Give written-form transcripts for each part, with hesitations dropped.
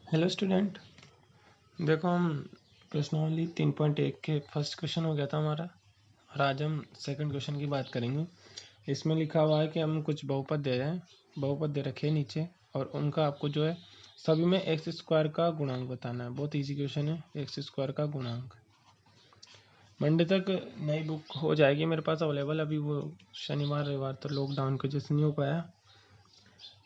Hello student. देखो हम प्रश्नावली 3.1 के फर्स्ट क्वेश्चन हो गया था हमारा और आज हम सेकंड क्वेश्चन की बात करेंगे। इसमें लिखा हुआ है कि हम कुछ बहुपद दे रहे हैं, बहुपद दे रखे हैं नीचे और उनका आपको जो है सभी में एक्स स्क्वायर का गुणांक बताना है। बहुत इजी क्वेश्चन है, एक्स स्क्वायर का गुणांक। मंडे तक नई बुक हो जाएगी मेरे पास अवेलेबल, अभी वो शनिवार रविवार तो लॉकडाउन की वजह से नहीं हो पाया।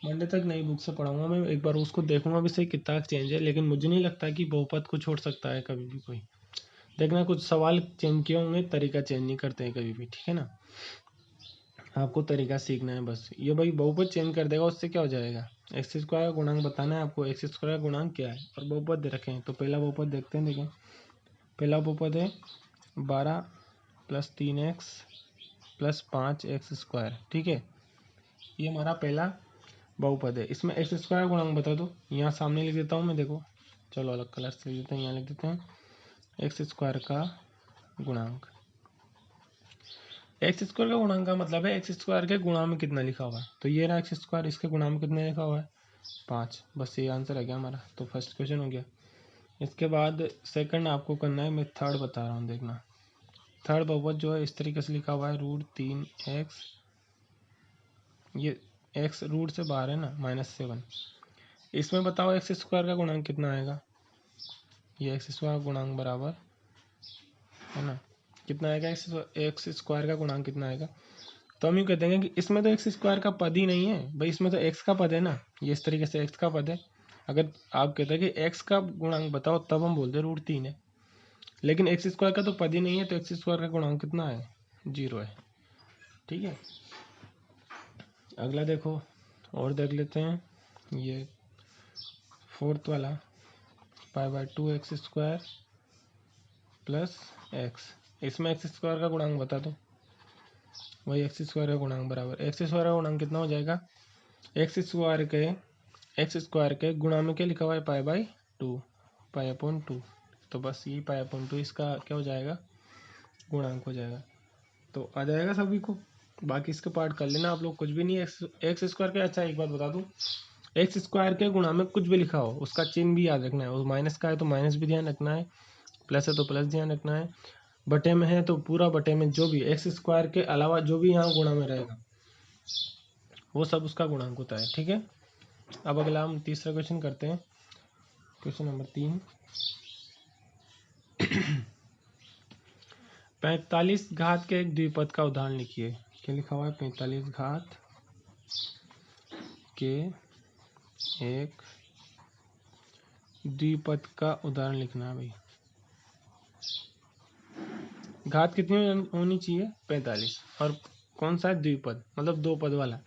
मंडे तक नई बुक से पढ़ाऊंगा मैं, एक बार उसको देखूंगा भी सही कितना चेंज है, लेकिन मुझे नहीं लगता कि बहुपद को छोड़ सकता है कभी भी कोई। देखना कुछ सवाल चेंज किए होंगे, तरीका चेंज नहीं करते हैं कभी भी, ठीक है ना। आपको तरीका सीखना है बस। ये भाई बहुपद चेंज कर देगा, उससे क्या हो जाएगा। एक्स स्क्वायर का गुणांक बताना है आपको, एक्स स्क्वायर का गुणांक क्या है और बहुपद दे रखे हैं। तो पहला बहुपद देखते हैं। देखें पहला बहुपद है 12 + 3x + 5x², ठीक है। ये हमारा पहला बहुपद है। इसमें एक्स स्क्वायर गुणांक बता दो। यहाँ सामने लिख देता हूँ मैं, देखो चलो अलग कलर से लिख देते हैं। यहाँ लिख देते हैं एक्स स्क्वायर का गुणांक। एक्स स्क्वायर का गुणांक का मतलब है एक्स स्क्वायर के गुणा में कितना लिखा हुआ है। तो ये रहा एक्स स्क्वायर, इसके गुणा में कितना लिखा हुआ है 5। बस ये आंसर है गया हमारा। तो फर्स्ट क्वेश्चन हो गया। इसके बाद सेकंड आपको करना है, मैं थर्ड बता रहा हूँ। देखना थर्ड बहुपद जो है इस तरीके से लिखा हुआ है √3x। ये x रूट से बाहर है ना, -7। इसमें बताओ एक्स स्क्वायर का गुणांक कितना आएगा। ये एक्स स्क्वायर का गुणांक बराबर है ना, कितना आएगा एक्स स्क्वायर का गुणांक कितना आएगा। तो हम यूँ कहते हैं कि इसमें तो एक्स स्क्वायर का पद ही नहीं है भाई, इसमें तो एक्स का पद है ना। ये इस तरीके से एक्स का पद है। अगर आप कहते हैं कि एक्स का गुणांक बताओ, तब हम बोलते हैं √3 है, लेकिन एक्स स्क्वायर का तो पद ही नहीं है, तो एक्स स्क्वायर का गुणांक कितना है 0 है, ठीक है। अगला देखो और देख लेते हैं। ये फोर्थ वाला π/2x² + x। इसमें एक्स स्क्वायर का गुणांक बता दो। वही एक्स स्क्वायर का गुणांक बराबर, एक्स स्क्वायर का गुणांक कितना हो जाएगा। एक्स स्क्वायर के गुणा में क्या लिखा हुआ है π/2, π/2। तो बस ये π/2 इसका क्या हो जाएगा, गुणांक हो जाएगा। तो आ जाएगा सभी को। बाकी इसके पार्ट कर लेना आप लोग, कुछ भी नहीं है एक्स स्क्वायर के। अच्छा एक बात बता दूं, एक्स स्क्वायर के गुणा में कुछ भी लिखा हो उसका चिन्ह भी याद रखना है। वो माइनस का है तो माइनस भी ध्यान रखना है, प्लस है तो प्लस ध्यान रखना है, बटे में है तो पूरा बटे में, जो भी एक्स स्क्वायर के अलावा जो भी यहाँ गुणा में रहेगा वो सब उसका गुणांक होता है, ठीक है। अब अगला हम तीसरा क्वेश्चन करते हैं, क्वेश्चन नंबर 3। 45 घात के एक द्विपद का उदाहरण लिखिए। क्या लिखा हुआ है, 45 घात के एक द्विपद का उदाहरण लिखना है भाई। घात कितनी होनी चाहिए 45, और कौन सा है द्विपद, मतलब दो पद वाला।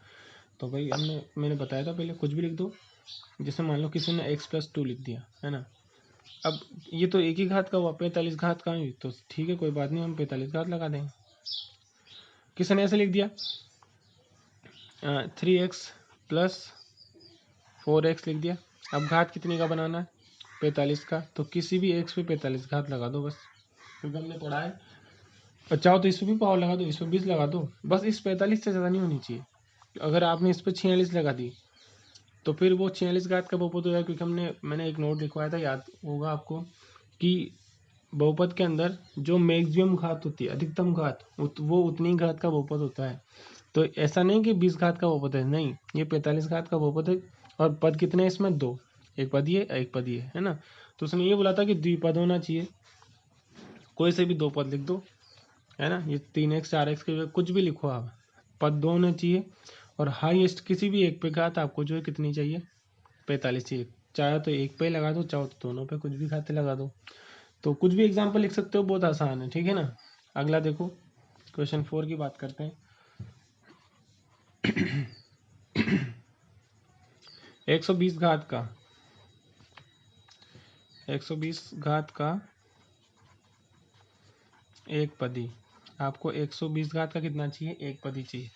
तो भाई मैंने बताया था पहले, कुछ भी लिख दो। जैसे मान लो किसी ने x + 2 लिख दिया है ना। अब ये तो एक ही घात का हुआ, 45 घात का ही, तो ठीक है कोई बात नहीं, हम 45 घात लगा देंगे। किसी ने ऐसे लिख दिया 3x + 4x लिख दिया। अब घात कितनी का बनाना है 45 का, तो किसी भी x पे 45 घात लगा दो बस, क्योंकि हमने पढ़ा है। और चाहो तो इस पर भी पावर लगा दो, इस पर 20 लगा दो, बस इस 45 से ज़्यादा नहीं होनी चाहिए। अगर आपने इस पर 46 लगा दी तो फिर वो 46 घात का बहुपद हो जाएगा, क्योंकि मैंने एक नोट लिखवाया था, याद होगा आपको, कि बहुपद के अंदर जो मैक्सिमम घात होती है, अधिकतम घात, वो उतनी घात का बहुपद होता है। तो ऐसा नहीं कि 20 घात का बहुपद है, नहीं, ये 45 घात का बहुपद है। और पद कितने हैं इसमें, 2, एक पद ये एक पद ये है ना। तो उसने ये बोला था कि द्विपद होना चाहिए, कोई से भी दो पद लिख दो, है ना। ये 3x 4x के कुछ भी लिखो आप, पद 2 होने चाहिए। और हाईएस्ट किसी भी एक पे घात आपको जो है कितनी चाहिए 45 चाहिए। चाहे तो एक पे लगा दो, चाहो तो दोनों पे कुछ भी खाते लगा दो। तो कुछ भी एग्जाम्पल लिख सकते हो, बहुत आसान है, ठीक है ना। अगला देखो क्वेश्चन 4 की बात करते हैं। 120 घात का 120 घात का एक पदी। आपको 120 घात का कितना चाहिए, एक पदी चाहिए,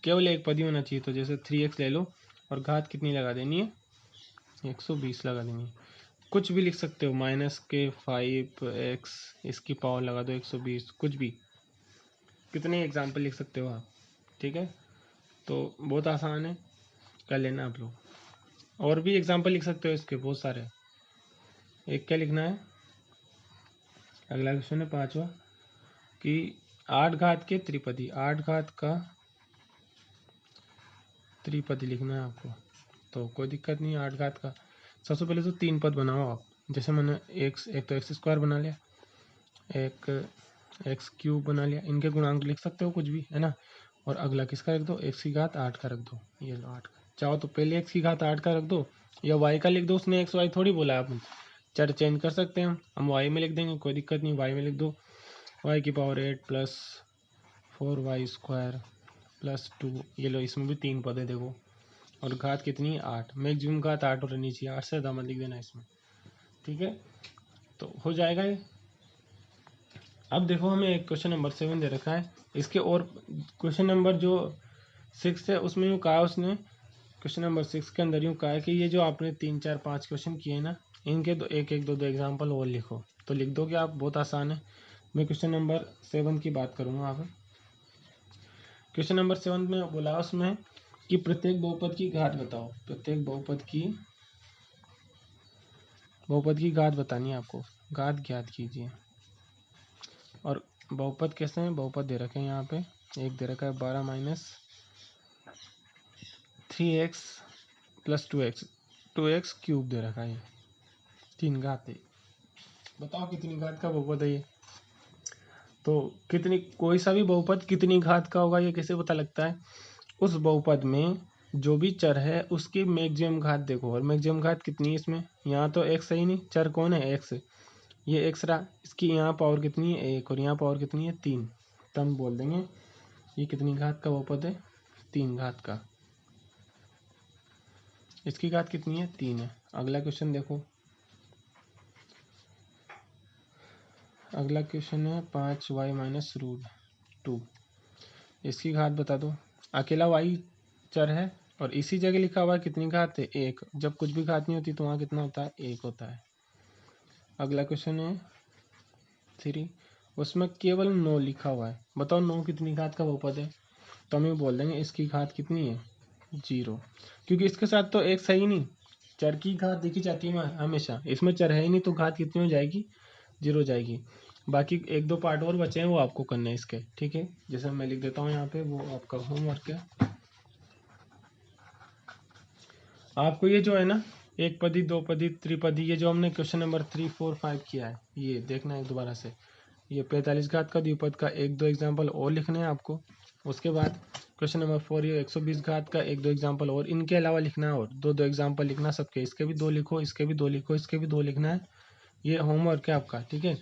केवल एक पदी होना चाहिए। तो जैसे 3x ले लो और घात कितनी लगा देनी है 120 लगा देनी है। कुछ भी लिख सकते हो, -5x, इसकी पावर लगा दो 120, कुछ भी, कितने एग्जाम्पल लिख सकते हो आप, ठीक है। तो बहुत आसान है, कर लेना आप लोग। और भी एग्जाम्पल लिख सकते हो इसके बहुत सारे। एक क्या लिखना है, अगला क्वेश्चन है 5वां कि 8 घात के त्रिपदी, 8 घात का त्रिपदी लिखना है आपको। तो कोई दिक्कत नहीं है 8 घात का। सबसे पहले तो 3 पद बनाओ आप। जैसे मैंने एक तो एक्स स्क्वायर बना लिया, एक एक्स क्यूब बना लिया, इनके गुणांक लिख सकते हो कुछ भी, है ना। और अगला किसका रख दो, एक्स की घात 8 का रख दो। ये लो 8 का। चाहो तो पहले एक्स की घात 8 का रख दो या वाई का लिख दो, उसने एक्स वाई थोड़ी बोला, आप चर चेंज कर सकते हैं, हम वाई में लिख देंगे, कोई दिक्कत नहीं, वाई में लिख दो वाई की power 8 plus 4y square plus 2। ये लो इसमें भी 3 पद है देखो, और घात कितनी है 8, मैक्सिमम घात 8 और रहनी चाहिए, 8 से ज़्यादा मत लिख देना इसमें, ठीक है। तो हो जाएगा ये। अब देखो हमें एक क्वेश्चन नंबर 7 दे रखा है, इसके और क्वेश्चन नंबर जो 6 है उसमें यूँ कहा उसने, क्वेश्चन नंबर 6 के अंदर यूँ कहा है कि ये जो आपने 3 4 5 क्वेश्चन किए ना, इनके दो एग्जाम्पल और लिखो। तो लिख दो कि आप, बहुत आसान है। मैं क्वेश्चन नंबर 7 की बात करूँगा। आप क्वेश्चन नंबर 7 में बोला उसमें कि प्रत्येक बहुपद की घात बताओ, प्रत्येक बहुपद की घात बतानी है आपको, घात ज्ञात कीजिए। और बहुपद कैसे हैं, बहुपद दे रखे हैं यहाँ पे, एक दे रखा है 12 minus 3x plus 2x cube दे रखा है, ये 3 घात है। बताओ कितनी घात का बहुपद है ये। तो कितनी, कोई सा भी बहुपद कितनी घात का होगा ये कैसे पता लगता है, उस बहुपद में जो भी चर है उसकी मैक्सिमम घात देखो। और मैक्सिमम घात कितनी है इसमें, यहाँ तो x है ही नहीं, चर कौन है, x, ये x रहा, इसकी यहाँ पावर कितनी है 1 और यहाँ पावर कितनी है 3। तो हम बोल देंगे ये कितनी घात का बहुपद है, 3 घात का। इसकी घात कितनी है 3 है। अगला क्वेश्चन देखो, अगला क्वेश्चन है 5y माइनस रूट 2, इसकी घात बता दो। अकेला y चर है और इसी जगह लिखा हुआ है कितनी घात है 1, जब कुछ भी घात नहीं होती तो वहाँ कितना होता है 1 होता है। अगला क्वेश्चन है 3, उसमें केवल 9 लिखा हुआ है, बताओ 9 कितनी घात का बहुपद है। तो हम ये बोल देंगे इसकी घात कितनी है 0, क्योंकि इसके साथ तो एक सही नहीं, चर की घात देखी जाती है हमेशा, इसमें चर है ही नहीं तो घात कितनी हो जाएगी 0 हो जाएगी। बाकी 1 2 पार्ट और बचे हैं वो आपको करने हैं इसके, ठीक है। जैसे मैं लिख देता हूँ यहाँ पे, वो आपका होमवर्क है। आपको ये जो है ना, एक पदी, दो पदी, त्रिपदी, ये जो हमने क्वेश्चन नंबर 3 4 5 किया है, ये देखना है दोबारा से। ये 45 घात का द्विपद का 1 2 एग्जाम्पल और लिखने हैं आपको। उसके बाद क्वेश्चन नंबर 4 ये 120 घात का 1 2 एग्जाम्पल और इनके अलावा लिखना है, और 2 2 एग्जाम्पल लिखना सबके, इसके भी 2 लिखो, इसके भी 2 लिखो, इसके भी 2 लिखना है। ये होमवर्क है आपका, ठीक है।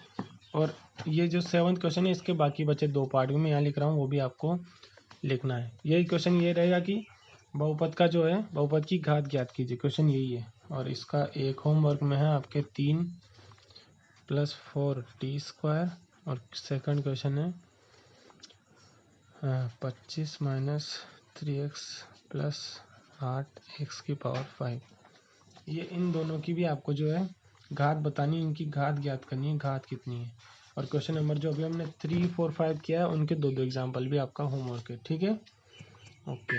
और ये जो 7th क्वेश्चन है इसके बाकी बचे 2 पार्ट में मैं यहाँ लिख रहा हूँ, वो भी आपको लिखना है। यही क्वेश्चन ये रहेगा कि बहुपद का जो है, बहुपद की घात ज्ञात कीजिए, क्वेश्चन यही है। और इसका एक होमवर्क में है आपके 3 + 4t स्क्वायर, और सेकंड क्वेश्चन है 25 माइनस 3x प्लस 8x की पावर 5। ये इन दोनों की भी आपको जो है घात बतानी है, इनकी घात ज्ञात करनी है, घात कितनी है। और क्वेश्चन नंबर जो अभी हमने 3 4 5 किया है उनके 2 2 एग्जाम्पल भी आपका होमवर्क है, ठीक है। ओके।